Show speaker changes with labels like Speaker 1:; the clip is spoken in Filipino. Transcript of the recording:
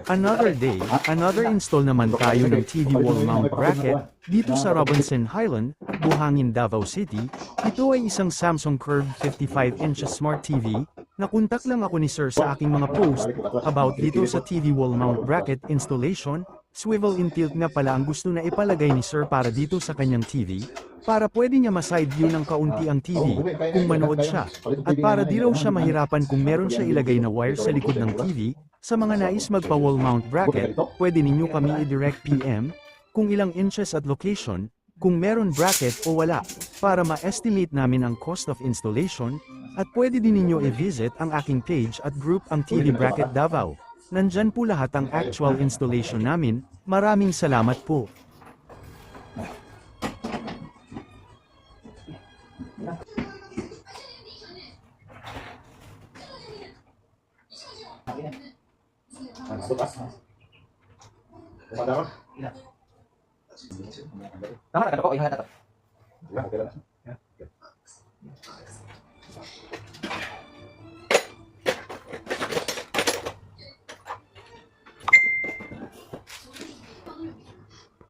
Speaker 1: Another day, another install naman tayo ng TV wall mount bracket dito sa Robinson Highland, Buhangin, Davao City. Ito ay isang Samsung Curve 55 inches Smart TV. Nakuntak lang ako ni Sir sa aking mga post about dito sa TV wall mount bracket installation. Swivel in tilt nga pala ang gusto na ipalagay ni Sir para dito sa kanyang TV, para pwede niya ma-side view ng kaunti ang TV kung manood siya, at para di raw siya mahirapan kung meron siya ilagay na wire sa likod ng TV. Sa mga nais magpa-wall mount bracket, pwede ninyo kami i-direct PM kung ilang inches at location, kung meron bracket o wala, para ma-estimate namin ang cost of installation, at pwede din ninyo i-visit ang aking page at group ang TV Bracket Davao. Nandyan po lahat ang actual installation namin. Maraming salamat po.
Speaker 2: Tama na, katapo, ingat na.
Speaker 3: Okay lang.